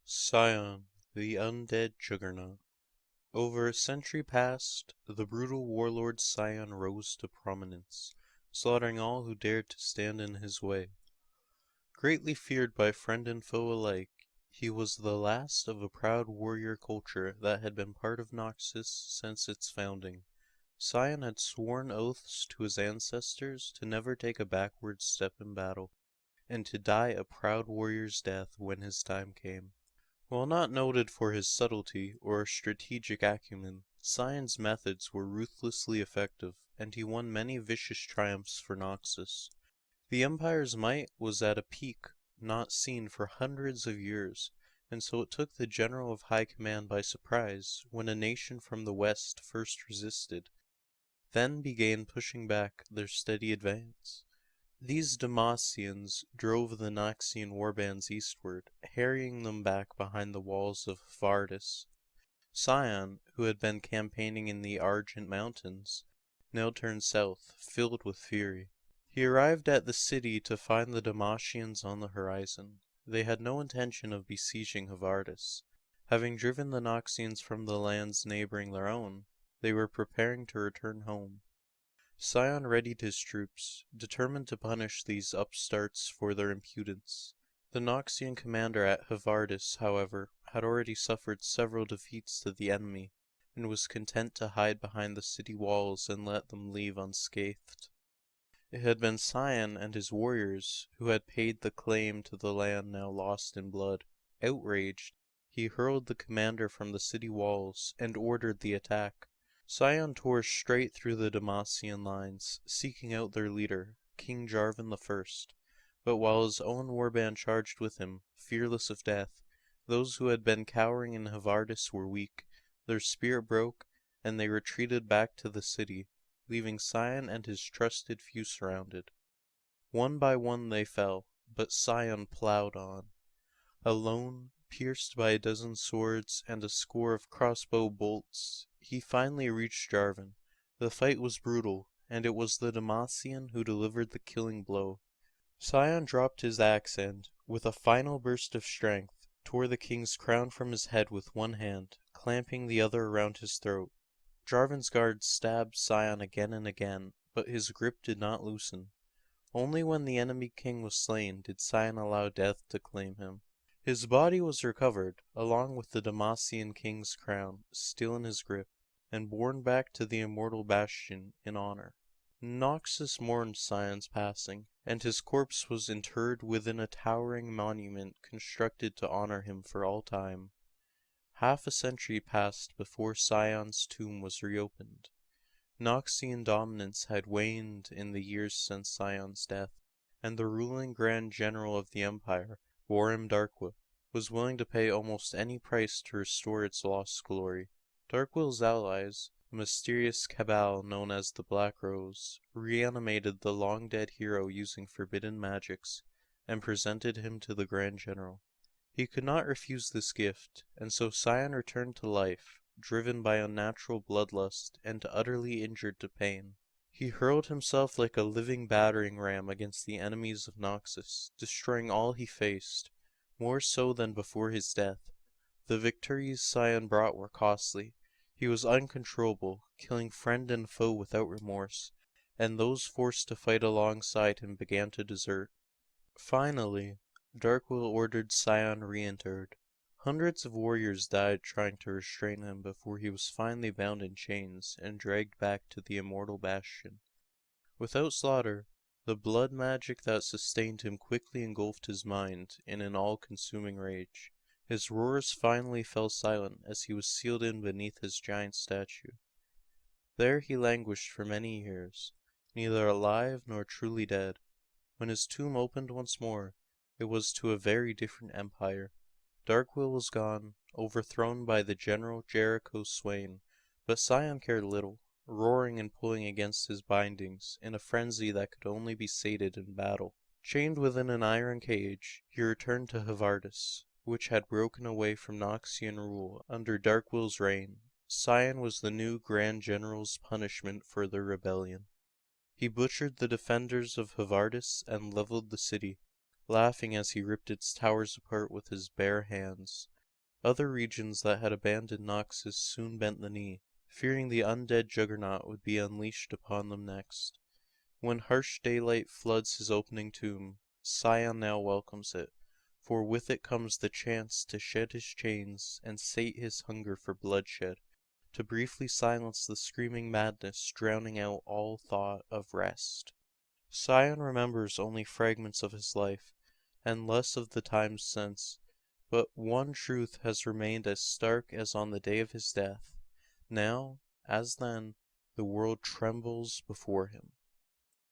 Sion, the undead juggernaut. Over a century past, the brutal warlord Sion rose to prominence, slaughtering all who dared to stand in his way. Greatly feared by friend and foe alike, he was the last of a proud warrior culture that had been part of Noxus since its founding. Sion had sworn oaths to his ancestors to never take a backward step in battle, and to die a proud warrior's death when his time came. While not noted for his subtlety or strategic acumen, Sion's methods were ruthlessly effective, and he won many vicious triumphs for Noxus. The Empire's might was at a peak not seen for hundreds of years, and so it took the General of High Command by surprise when a nation from the west first resisted, then began pushing back their steady advance. These Demacians drove the Noxian warbands eastward, harrying them back behind the walls of Vardis. Sion, who had been campaigning in the Argent Mountains, now turned south, filled with fury. He arrived at the city to find the Demacians on the horizon. They had no intention of besieging Vardis. Having driven the Noxians from the lands neighboring their own, they were preparing to return home. Sion readied his troops, determined to punish these upstarts for their impudence. The Noxian commander at Vardis, however, had already suffered several defeats to the enemy, and was content to hide behind the city walls and let them leave unscathed. It had been Sion and his warriors who had paid the claim to the land now lost in blood. Outraged, he hurled the commander from the city walls and ordered the attack. Sion tore straight through the Demacian lines, seeking out their leader, King Jarvan I. But while his own warband charged with him, fearless of death, those who had been cowering in Vardis were weak, their spirit broke, and they retreated back to the city, leaving Sion and his trusted few surrounded. One by one they fell, but Sion plowed on. Alone, pierced by a dozen swords and a score of crossbow bolts, he finally reached Jarvan. The fight was brutal, and it was the Demacian who delivered the killing blow. Sion dropped his axe and, with a final burst of strength, tore the king's crown from his head with one hand, clamping the other around his throat. Jarvan's guards stabbed Sion again and again, but his grip did not loosen. Only when the enemy king was slain did Sion allow death to claim him. His body was recovered, along with the Demacian king's crown, still in his grip, and borne back to the immortal bastion in honor. Noxus mourned Sion's passing, and his corpse was interred within a towering monument constructed to honor him for all time. Half a century passed before Sion's tomb was reopened. Noxian dominance had waned in the years since Sion's death, and the ruling Grand General of the Empire, Warrim Darkwa, was willing to pay almost any price to restore its lost glory. Darkwill's allies, a mysterious cabal known as the Black Rose, reanimated the long-dead hero using forbidden magics, and presented him to the Grand General. He could not refuse this gift, and so Sion returned to life, driven by unnatural bloodlust and utterly injured to pain. He hurled himself like a living battering ram against the enemies of Noxus, destroying all he faced, more so than before his death. The victories Sion brought were costly. He was uncontrollable, killing friend and foe without remorse, and those forced to fight alongside him began to desert. Finally, Darkwill ordered Sion reinterred. Hundreds of warriors died trying to restrain him before he was finally bound in chains and dragged back to the immortal bastion. Without slaughter, the blood magic that sustained him quickly engulfed his mind in an all-consuming rage. His roars finally fell silent as he was sealed in beneath his giant statue. There he languished for many years, neither alive nor truly dead. When his tomb opened once more, it was to a very different empire. Darkwill was gone, overthrown by the General Jericho Swain, but Sion cared little, roaring and pulling against his bindings in a frenzy that could only be sated in battle. Chained within an iron cage, he returned to Vardis, which had broken away from Noxian rule under Darkwill's reign. Sion was the new Grand General's punishment for their rebellion. He butchered the defenders of Vardis and leveled the city, laughing as he ripped its towers apart with his bare hands. Other regions that had abandoned Noxus soon bent the knee, fearing the undead juggernaut would be unleashed upon them next. When harsh daylight floods his opening tomb, Sion now welcomes it, for with it comes the chance to shed his chains and sate his hunger for bloodshed, to briefly silence the screaming madness drowning out all thought of rest. Sion remembers only fragments of his life, and less of the times since, but one truth has remained as stark as on the day of his death. Now, as then, the world trembles before him.